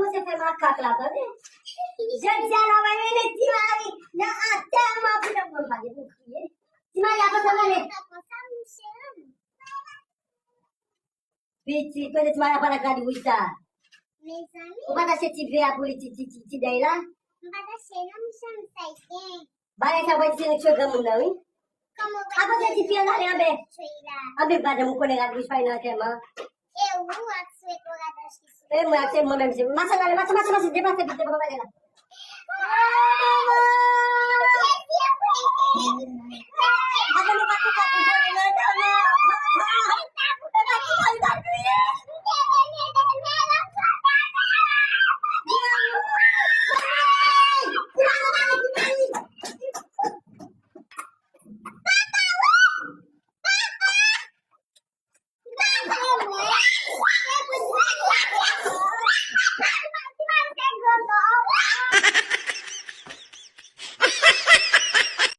você foi macaco lá, tá vendo? Gente, ela vai me meter aí. Até uma vida. Vamos fazer com que se Maria, você vai ler. Piti, coisa de Maria para cá de buscar. Meus amigos. O que você tiver a polícia te daí lá? Não vai dar cheio, não me chama, sai quem? Vai essa vai dizer que jogamos não, hein? Como Apa você te fia na lembra? Abe pada mo kolega dos pai na tema. Eu vou a sua colada acho que isso. Eu mau você mamãe me massa na massa de massa de para ela. Agora não vai ficar com você não.